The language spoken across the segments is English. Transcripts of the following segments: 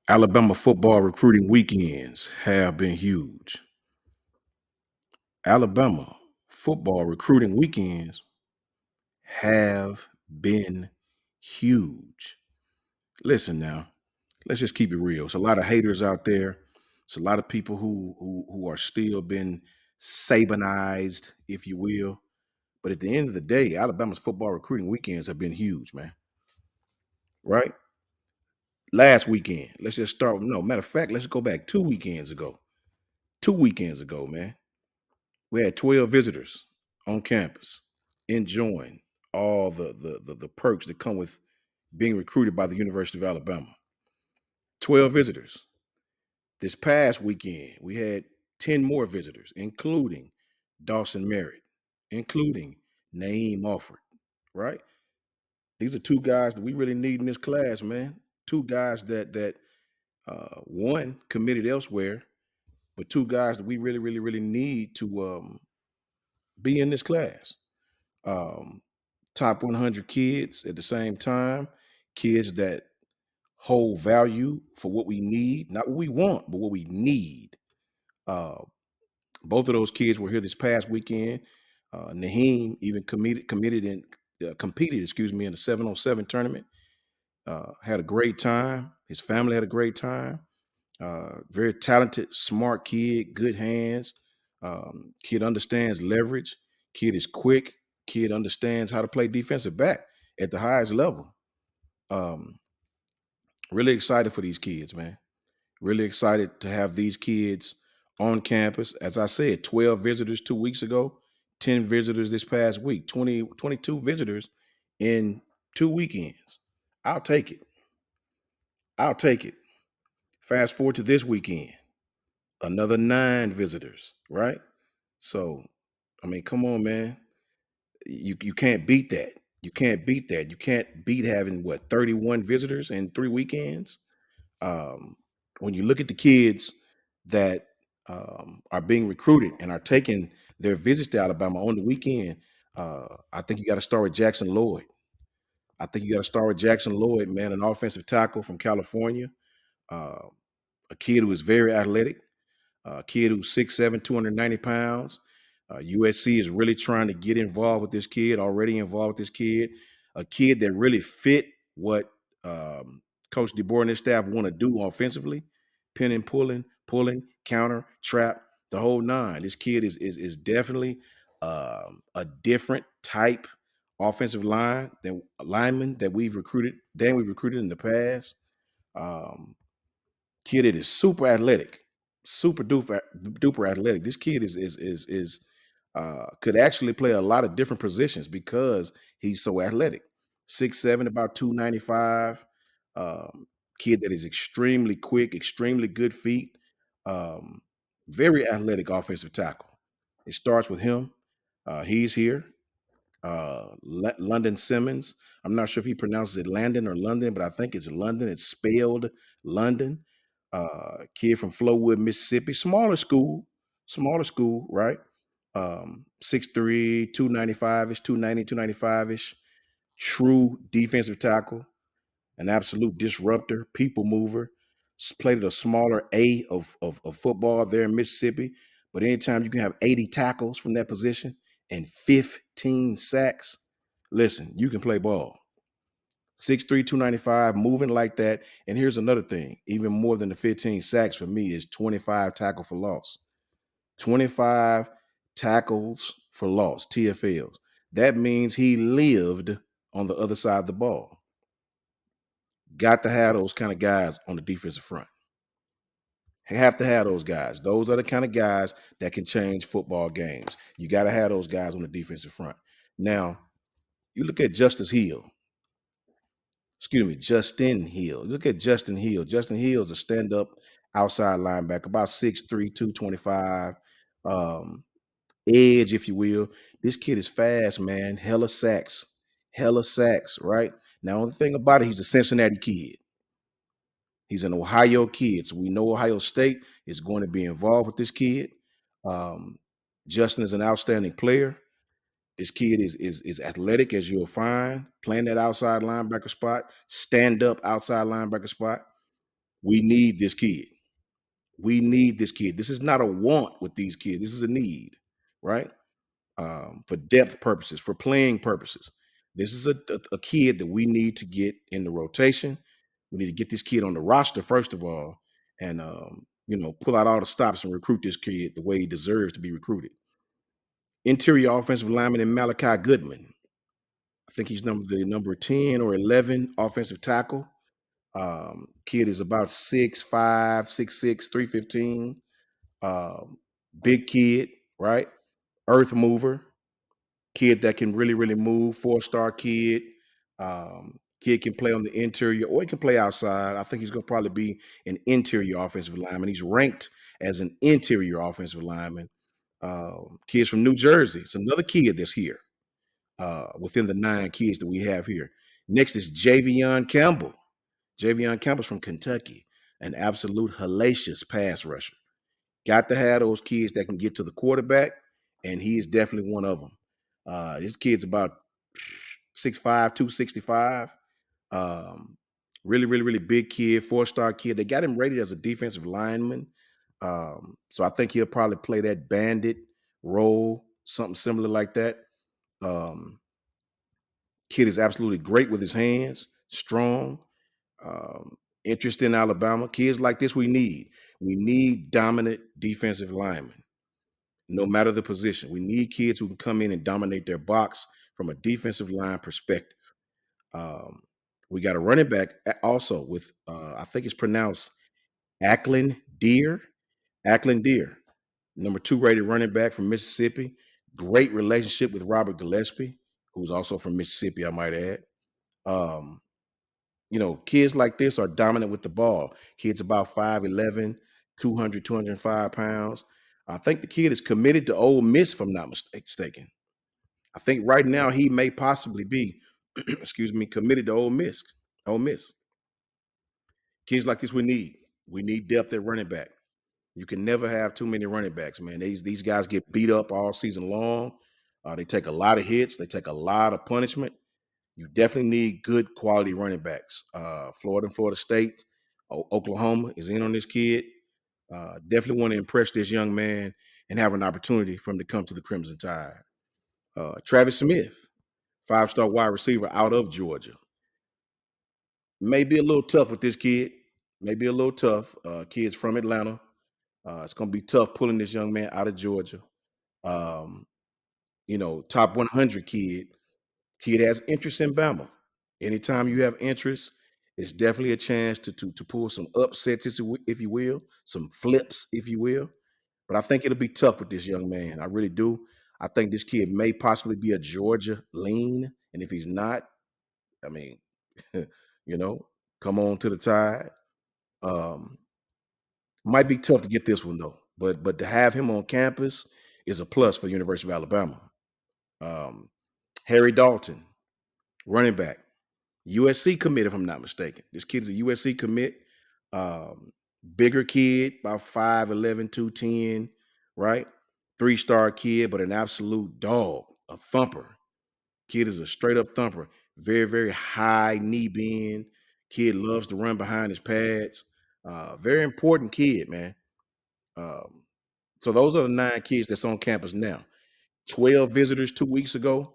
Alabama football recruiting weekends have been huge. Alabama football recruiting weekends have been huge. Listen now, let's just keep it real. It's a lot of haters out there. It's a lot of people who are still been Sabanized, if you will. But at the end of the day, Alabama's football recruiting weekends have been huge, man. Right? Last weekend, let's just start. No, matter of fact, let's go back 2 weekends ago. 2 weekends ago, man. We had 12 visitors on campus enjoying all the perks that come with being recruited by the University of Alabama. 12 visitors. This past weekend, we had 10 more visitors, including Dawson Merritt, including Naeem Alford, right? These are two guys that we really need in this class, man. Two guys that one committed elsewhere, but two guys that we really need to be in this class. um, Top 100 kids at the same time, kids that hold value for what we need, not what we want, but what we need. Uh, Both of those kids were here this past weekend. Naheem even competed, excuse me, in the 7-on-7 tournament. Had a great time. His family had a great time. Very talented, smart kid, good hands. Kid understands leverage. Kid is quick. Kid understands how to play defensive back at the highest level. Um, really excited for these kids, man. Really excited to have these kids on campus. As I said, 12 visitors 2 weeks ago, 10 visitors this past week, 22 visitors in 2 weekends. I'll take it. I'll take it. Fast forward to this weekend, another 9 visitors, right? So, I mean, come on, man. You can't beat that. You can't beat that. You can't beat having what 31 visitors in 3 weekends. Um, when you look at the kids that are being recruited and are taking their visits to Alabama on the weekend, I think you got to start with Jackson Lloyd. I think you got to start with Jackson Lloyd, man, an offensive tackle from California, uh, a kid who is very athletic, a kid who's 6'7", 290 pounds. USC is really trying to get involved with this kid, already involved with this kid, a kid that really fit what Coach DeBoer and his staff want to do offensively, pinning, pulling, counter, trap, the whole nine. This kid is definitely a different type offensive lineman that we've recruited in the past. Um, Kid that is super athletic, super duper athletic. This kid is could actually play a lot of different positions because he's so athletic. 6'7", about 295. Um, Kid that is extremely quick, extremely good feet. Um, Very athletic offensive tackle. It starts with him. He's here. London Simmons. I'm not sure if he pronounces it Landon or London, but I think it's London. It's spelled London. Kid from Flowood, Mississippi. Smaller school, right? 6'3", 295-ish, 290, 295-ish. True defensive tackle, an absolute disruptor, people mover. Played at a smaller A of football there in Mississippi. But anytime you can have 80 tackles from that position and 15 sacks, listen, you can play ball. 6'3", 295, moving like that. And here's another thing, even more than the 15 sacks for me is 25 tackle for loss. 25 tackles for loss, TFLs. That means he lived on the other side of the ball. Got to have those kind of guys on the defensive front. Have to have those guys. Those are the kind of guys that can change football games. You got to have those guys on the defensive front. Now, you look at Justin Hill. Look at Justin Hill. Justin Hill is a stand-up outside linebacker, about 6'3", 225, edge, if you will. This kid is fast, man. Hella sacks, right? Now, the thing about it, he's a Cincinnati kid. He's an Ohio kid, so we know Ohio State is going to be involved with this kid. Um, Justin is an outstanding player. This kid is athletic as you'll find, playing that outside linebacker spot, stand up outside linebacker spot. We need this kid. We need this kid. This is not a want with these kids. This is a need, right? For depth purposes, for playing purposes. This is a kid that we need to get in the rotation. We need to get this kid on the roster first of all, and pull out all the stops and recruit this kid the way he deserves to be recruited. Interior offensive lineman in Malachi Goodman. I think he's number 10 or 11 offensive tackle. Kid is about 6'5", 6'6", 315. Um, Big kid, right? Earth mover, kid that can really, really move, four-star kid. Kid can play on the interior or he can play outside. I think he's going to probably be an interior offensive lineman. He's ranked as an interior offensive lineman. Kids from New Jersey. It's another kid that's here within the 9 kids that we have here. Next is Javion Campbell. Javion Campbell's from Kentucky, an absolute hellacious pass rusher. Got to have those kids that can get to the quarterback, and he is definitely one of them. This kid's about 6'5", 265. Really, really, really big kid, four-star kid. They got him rated as a defensive lineman. So I think he'll probably play that bandit role, something similar like that. Um, Kid is absolutely great with his hands, strong, interest in Alabama. Kids like this we need. We need dominant defensive linemen, no matter the position. We need kids who can come in and dominate their box from a defensive line perspective. Um, we got a running back also with, I think it's pronounced Ackland Deer. Ackland Deer, number 2 rated running back from Mississippi. Great relationship with Robert Gillespie, who's also from Mississippi, I might add. Um, Kids like this are dominant with the ball. Kids about 5'11", 200, 205 pounds. I think the kid is committed to Ole Miss, if I'm not mistaken. I think right now he may possibly be, excuse me, committed to Ole Miss. Ole Miss. Kids like this we need. We need depth at running back. You can never have too many running backs, man. These guys get beat up all season long. They take a lot of hits. They take a lot of punishment. You definitely need good quality running backs. Florida and Florida State, Oklahoma is in on this kid. Definitely want to impress this young man and have an opportunity for him to come to the Crimson Tide. Travis Smith, 5-star wide receiver out of Georgia. May be a little tough with this kid. Maybe a little tough. Kid's from Atlanta. It's going to be tough pulling this young man out of Georgia. Um, Top 100 kid. Kid has interest in Bama. Anytime you have interest, it's definitely a chance to pull some upsets, if you will, some flips, if you will. But I think it'll be tough with this young man. I really do. I think this kid may possibly be a Georgia lean, and if he's not, I mean, you know, come on to the Tide. Um, might be tough to get this one though, but to have him on campus is a plus for the University of Alabama. Um, Harry Dalton, running back. USC commit, if I'm not mistaken. This kid's a USC commit. Um, Bigger kid, about 5'11", 210, right? 3-star kid, but an absolute dog, a thumper. Kid is a straight up thumper. Very, very high knee bend. Kid loves to run behind his pads. Very important kid, man. Um, so those are the 9 kids that's on campus now. 12 visitors 2 weeks ago.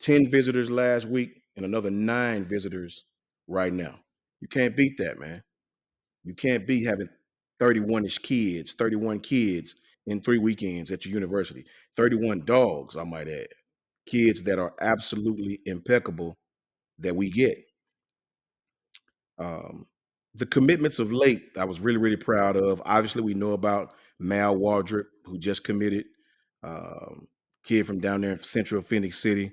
10 visitors last week, and another 9 visitors right now. You can't beat that, man. You can't be having 31-ish kids, 31 kids in 3 weekends at your university. 31 dogs, I might add. Kids that are absolutely impeccable that we get. Um, the commitments of late, I was really, really proud of. Obviously, we know about Mal Waldrop, who just committed. Um, Kid from down there in Central Phoenix City.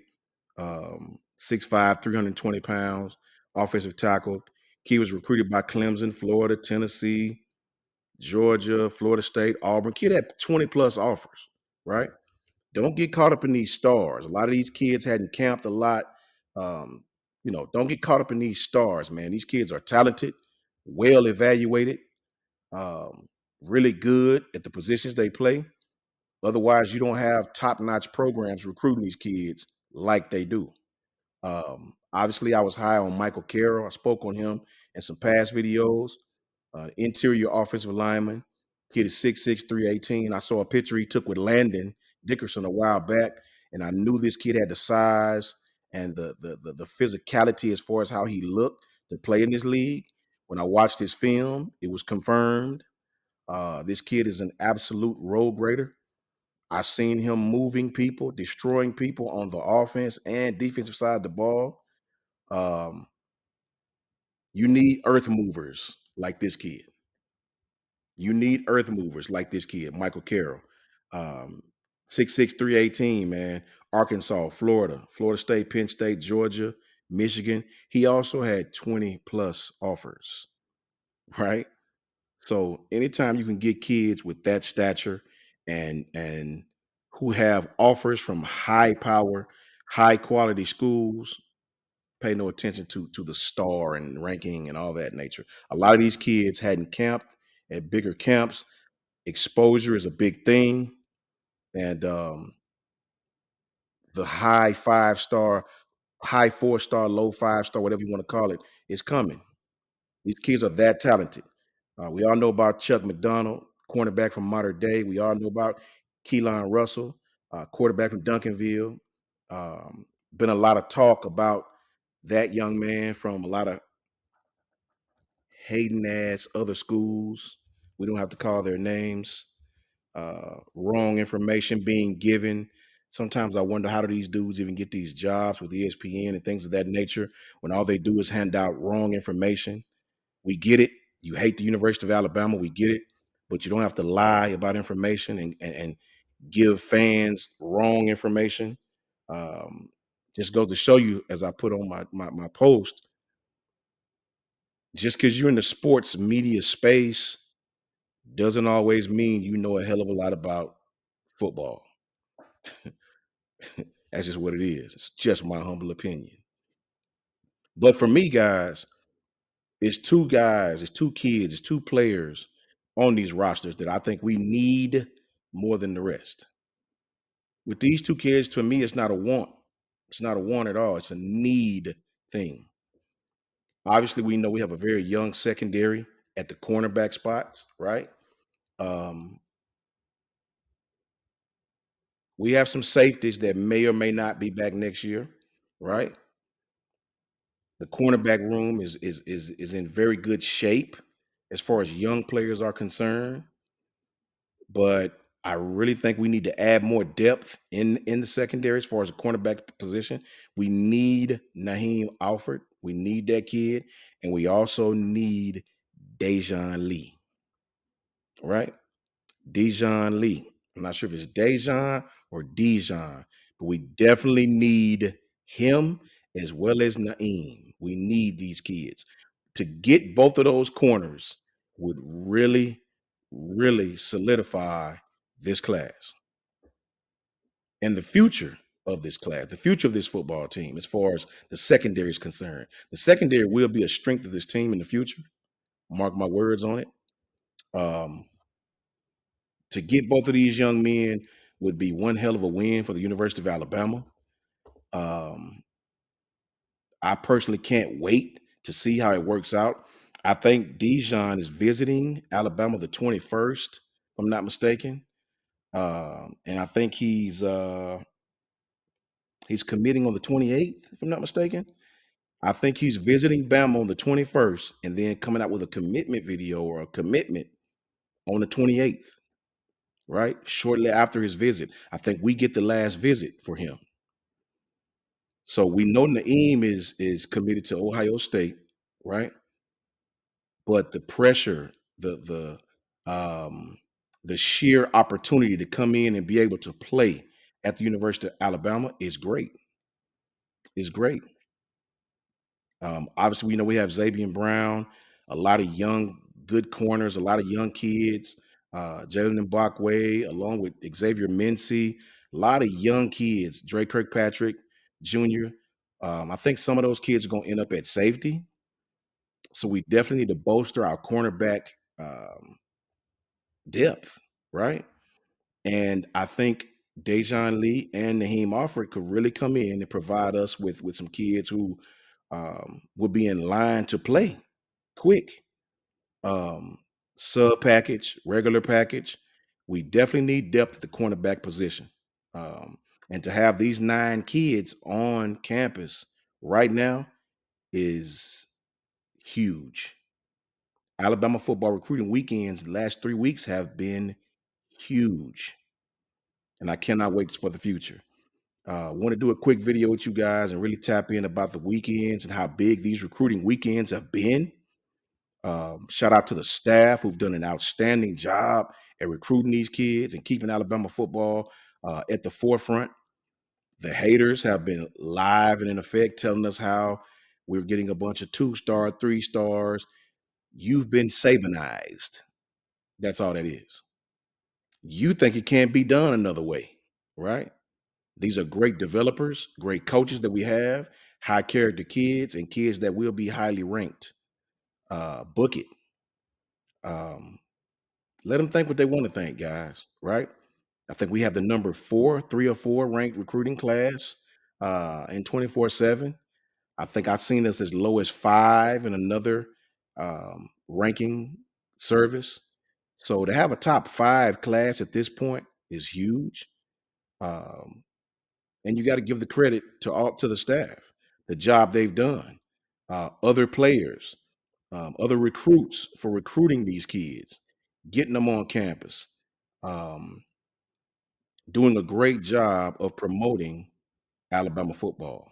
6'5", 320 pounds, offensive tackle. He was recruited by Clemson, Florida, Tennessee, Georgia, Florida State, Auburn. Kid had 20 plus offers, right? Don't get caught up in these stars. A lot of these kids hadn't camped a lot. Um, don't get caught up in these stars, man. These kids are talented, well evaluated, really good at the positions they play. Otherwise, you don't have top-notch programs recruiting these kids like they do. Obviously, I was high on Michael Carroll. I spoke on him in some past videos. interior offensive lineman. Kid is 6'6", 318. I saw a picture he took with Landon Dickerson a while back, and I knew this kid had the size and the physicality as far as how he looked to play in this league. When I watched his film, it was confirmed. This kid is an absolute road grader. I seen him moving people, destroying people on the offense and defensive side of the ball. Um, you need earth movers like this kid. You need earth movers like this kid, Michael Carroll. Um, 6'6", 318, man. Arkansas, Florida State, Penn State, Georgia, Michigan. He also had 20 plus offers, right? So anytime you can get kids with that stature and who have offers from high power, high quality schools, pay no attention to the star and ranking and all that nature. A lot of these kids hadn't camped at bigger camps. Exposure is a big thing, and the high 5 star, high 4 star, low 5 star, whatever you want to call it, is coming. These kids are that talented. We all know about Chuck McDonald, cornerback from Modern Day. We all know about Keelan Russell, quarterback from Duncanville. Been a lot of talk about that young man from a lot of hating ass other schools. We don't have to call their names. Wrong information being given. Sometimes I wonder, how do these dudes even get these jobs with ESPN and things of that nature when all they do is hand out wrong information? We get it. You hate the University of Alabama. We get it. But you don't have to lie about information and give fans wrong information. Um, just goes to show you, as I put on my post, just because you're in the sports media space doesn't always mean you know a hell of a lot about football. That's just what it is. It's just my humble opinion. But for me, guys, it's two kids, it's two players on these rosters that I think we need more than the rest. With these two kids, to me, it's not a want. It's not a want at all. It's a need thing. Obviously, we know we have a very young secondary at the cornerback spots, right? Um, we have some safeties that may or may not be back next year, right? The cornerback room is in very good shape as far as young players are concerned, but I really think we need to add more depth in the secondary as far as the cornerback position. We need Naheem Alford. We need that kid, and we also need Dejan Lee, right? Dejan Lee. I'm not sure if it's Dejan or Dijon, but we definitely need him as well as Naeem. We need these kids. To get both of those corners would really, really solidify this class and the future of this class, the future of this football team, as far as the secondary is concerned. The secondary will be a strength of this team in the future. Mark my words on it. Um, to get both of these young men would be one hell of a win for the University of Alabama. Um, I personally can't wait to see how it works out. I think Dijon is visiting Alabama the 21st, if I'm not mistaken. And I think he's committing on the 28th, if I'm not mistaken. I think he's visiting Bama on the 21st and then coming out with a commitment video or a commitment on the 28th, right? Shortly after his visit. I think we get the last visit for him. So we know Naeem is committed to Ohio State, right? But the pressure, um the sheer opportunity to come in and be able to play at the University of Alabama is great. Is great. Obviously, we know we have Xavier Brown, a lot of young, good corners, a lot of young kids, Jalen Mbakwe, along with Xavier Mincy, a lot of young kids, Dre Kirkpatrick Jr. I think some of those kids are going to end up at safety. So we definitely need to bolster our cornerback depth, right? And I think Dejan Lee and Naheem Alford could really come in and provide us with some kids who would be in line to play quick. um, sub package, regular package. We definitely need depth at the cornerback position. Um, and to have these 9 kids on campus right now is huge. Alabama football recruiting weekends the last 3 weeks have been huge, and I cannot wait for the future. Want to do a quick video with you guys and really tap in about the weekends and how big these recruiting weekends have been. Shout out to the staff who've done an outstanding job at recruiting these kids and keeping Alabama football at the forefront. The haters have been live and in effect telling us how we're getting a bunch of 2-star, 3 stars. You've been Sabanized. That's all that is. You think it can't be done another way, right? These are great developers, great coaches that we have, high character kids, and kids that will be highly ranked. Book it. Um, Let them think what they want to think, guys, right? I think we have the number 4, 3 or 4 ranked recruiting class in 24/7. I think I've seen us as low as 5 in another ranking service. So to have a top 5 class at this point is huge. Um, and you got to give the credit to the staff, the job they've done, other players, other recruits for recruiting these kids, getting them on campus, um, doing a great job of promoting Alabama football.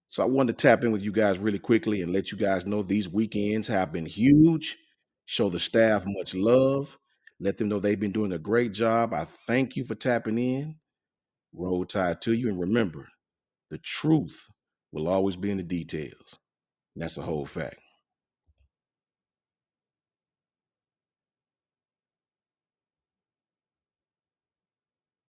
So I wanted to tap in with you guys really quickly and let you guys know these weekends have been huge. Show the staff much love. Let them know they've been doing a great job. I thank you for tapping in. Roll Tide to you. And remember, the truth will always be in the details. And that's the whole fact.